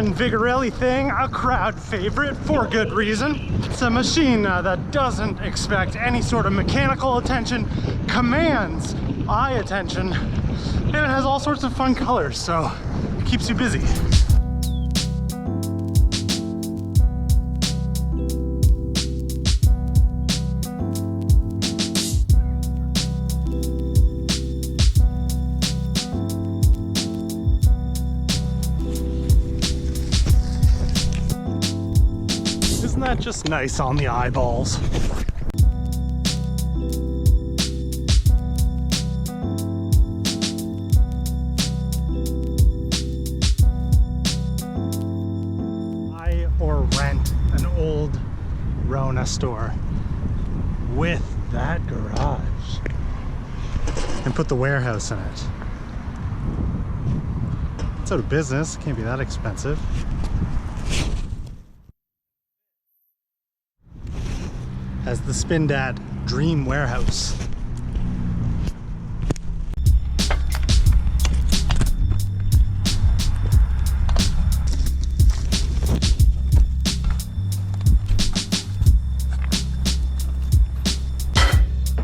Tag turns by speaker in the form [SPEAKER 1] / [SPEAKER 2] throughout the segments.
[SPEAKER 1] German Vigorelli thing, a crowd favorite for good reason. It's a machine that doesn't expect any sort of mechanical attention, commands eye attention, and it has all sorts of fun colors, so it keeps you busy. Isn't that just nice on the eyeballs? Buy or rent an old Rona store with that garage and put the warehouse in it. It's out of business, can't be that expensive. As the Spindat Dream Warehouse.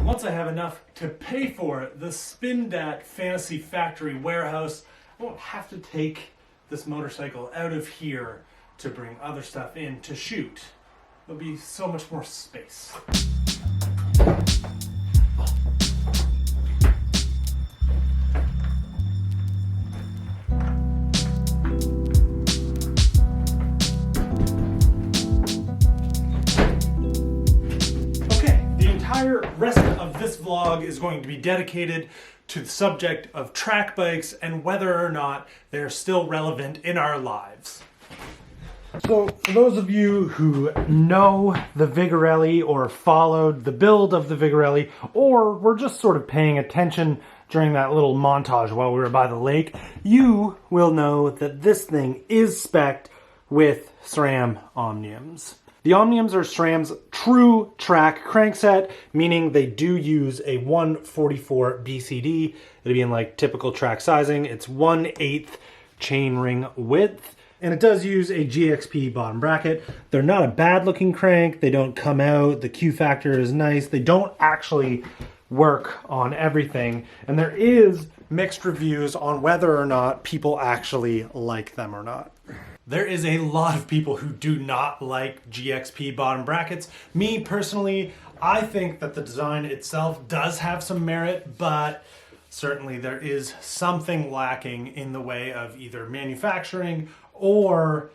[SPEAKER 1] Once I have enough to pay for the Spindat Fantasy Factory Warehouse, I won't have to take this motorcycle out of here to bring other stuff in to shoot. There'll be so much more space. Okay, the entire rest of this vlog is going to be dedicated to the subject of track bikes and whether or not they're still relevant in our lives. So, for those of you who know the Vigorelli or followed the build of the Vigorelli, or were just sort of paying attention during that little montage while we were by the lake, you will know that this thing is spec'd with SRAM Omniums. The Omniums are SRAM's true track crankset, meaning they do use a 144 BCD. It'll be in like typical track sizing. It's 1/8 chainring width. And it does use a GXP bottom bracket. They're not a bad looking crank. They don't come out. The Q factor is nice. They don't actually work on everything. And there is mixed reviews on whether or not people actually like them or not. There is a lot of people who do not like GXP bottom brackets. Me personally, I think that the design itself does have some merit, but certainly there is something lacking in the way of either manufacturing or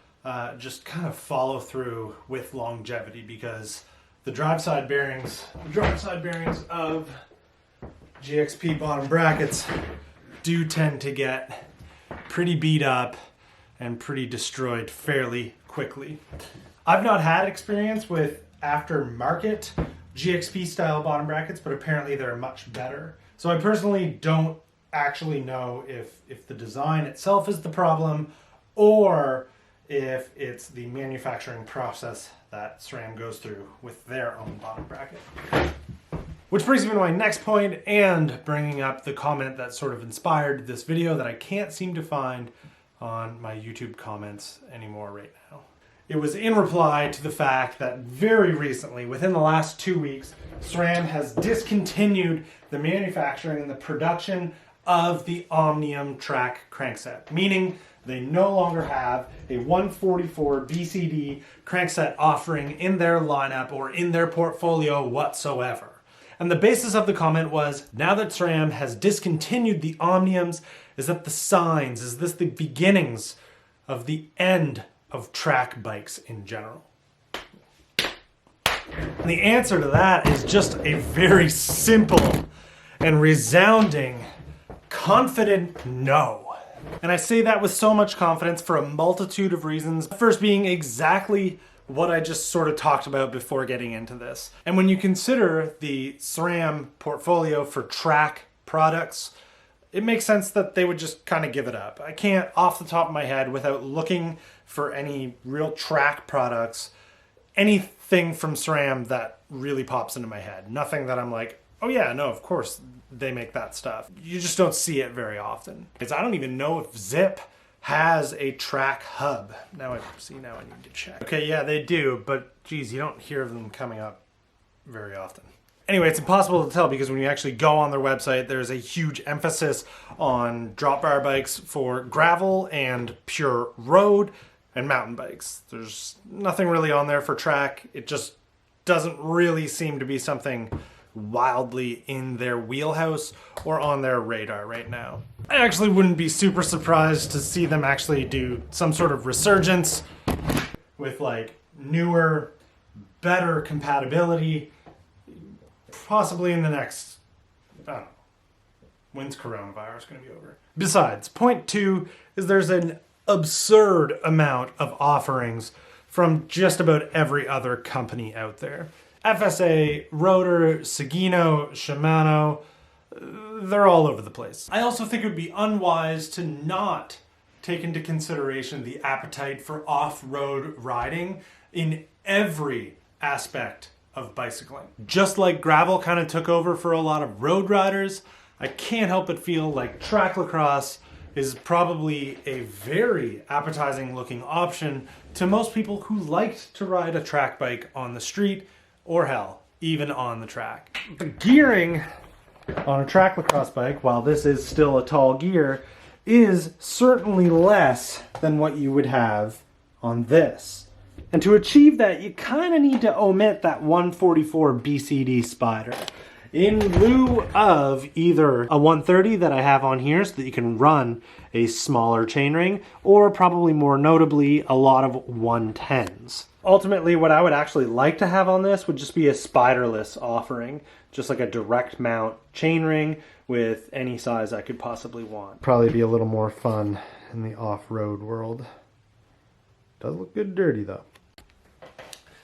[SPEAKER 1] just kind of follow through with longevity, because the drive side bearings of GXP bottom brackets do tend to get pretty beat up and pretty destroyed fairly quickly. I've not had experience with aftermarket GXP style bottom brackets, but apparently they're much better. So I personally don't actually know if the design itself is the problem, or if it's the manufacturing process that SRAM goes through with their own bottom bracket. Which brings me to my next point, and bringing up the comment that sort of inspired this video that I can't seem to find on my YouTube comments anymore right now. It was in reply to the fact that very recently, within the last 2 weeks, SRAM has discontinued the manufacturing and the production of the Omnium track crankset, meaning they no longer have a 144 BCD crankset offering in their lineup or in their portfolio whatsoever. And the basis of the comment was, now that SRAM has discontinued the Omniums, is that the signs, is this the beginnings of the end of track bikes in general? And the answer to that is just a very simple and resounding, confident no. And I say that with so much confidence for a multitude of reasons. First being exactly what I just sort of talked about before getting into this. And when you consider the SRAM portfolio for track products, it makes sense that they would just kind of give it up. I can't, off the top of my head, without looking for any real track products, anything from SRAM that really pops into my head. Nothing that I'm like, oh yeah, no, of course they make that stuff. You just don't see it very often. Because I don't even know if Zip has a track hub. Now I need to check. Okay, yeah, they do, but geez, you don't hear them coming up very often. Anyway, it's impossible to tell because when you actually go on their website, there's a huge emphasis on drop bar bikes for gravel and pure road and mountain bikes. There's nothing really on there for track. It just doesn't really seem to be something wildly in their wheelhouse or on their radar right now. I actually wouldn't be super surprised to see them actually do some sort of resurgence with like newer, better compatibility, possibly in the next, I don't know, when's coronavirus going to be over? Besides, point 2 is there's an absurd amount of offerings from just about every other company out there. FSA, Rotor, Sagino, Shimano, they're all over the place. I also think it would be unwise to not take into consideration the appetite for off-road riding in every aspect of bicycling. Just like gravel kind of took over for a lot of road riders, I can't help but feel like track lacrosse is probably a very appetizing looking option to most people who liked to ride a track bike on the street, or hell, even on the track. The gearing on a track lacrosse bike, while this is still a tall gear, is certainly less than what you would have on this. And to achieve that, you kind of need to omit that 144 BCD Spider in lieu of either a 130 that I have on here so that you can run a smaller chainring, or probably more notably, a lot of 110s. Ultimately, what I would actually like to have on this would just be a spiderless offering, just like a direct mount chainring with any size I could possibly want. Probably be a little more fun in the off-road world. Does look good dirty though.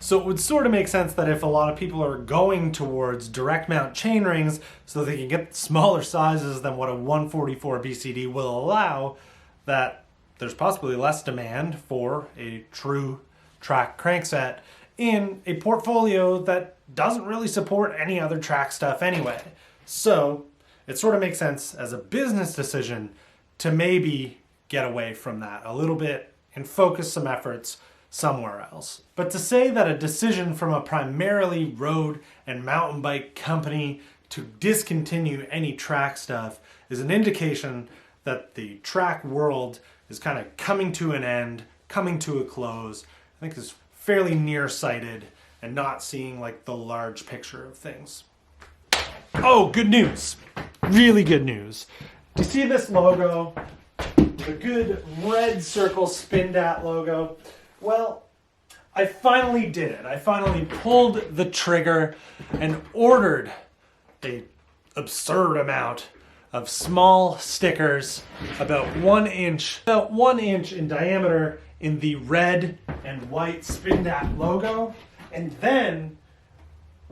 [SPEAKER 1] So it would sort of make sense that if a lot of people are going towards direct mount chain rings so they can get smaller sizes than what a 144 BCD will allow, that there's possibly less demand for a true track crankset in a portfolio that doesn't really support any other track stuff anyway. So it sort of makes sense as a business decision to maybe get away from that a little bit and focus some efforts somewhere else. But to say that a decision from a primarily road and mountain bike company to discontinue any track stuff is an indication that the track world is kind of coming to an end, coming to a close. I think is fairly nearsighted and not seeing like the large picture of things. Oh, good news. Really good news. Do you see this logo? The good red circle Spindat logo. Well, I finally did it. I finally pulled the trigger and ordered an absurd amount of small stickers about 1 inch in diameter in the red and white Spindat logo, and then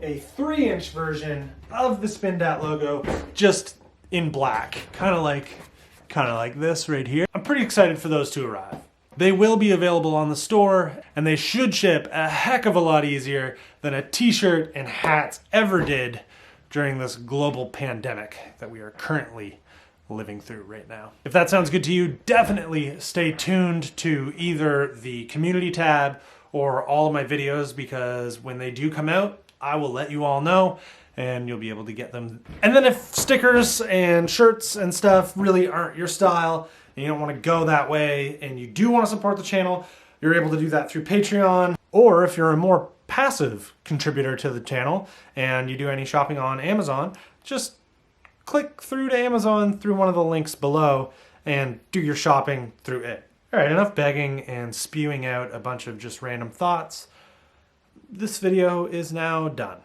[SPEAKER 1] a 3-inch version of the Spindat logo just in black, kind of like this right here. I'm pretty excited for those to arrive. They will be available on the store, and they should ship a heck of a lot easier than a t-shirt and hats ever did during this global pandemic that we are currently living through right now. If that sounds good to you, definitely stay tuned to either the community tab or all of my videos, because when they do come out, I will let you all know and you'll be able to get them. And then if stickers and shirts and stuff really aren't your style and you don't want to go that way and you do want to support the channel, you're able to do that through Patreon. Or if you're a more passive contributor to the channel and you do any shopping on Amazon, just click through to Amazon through one of the links below and do your shopping through it. All right, enough begging and spewing out a bunch of just random thoughts. This video is now done.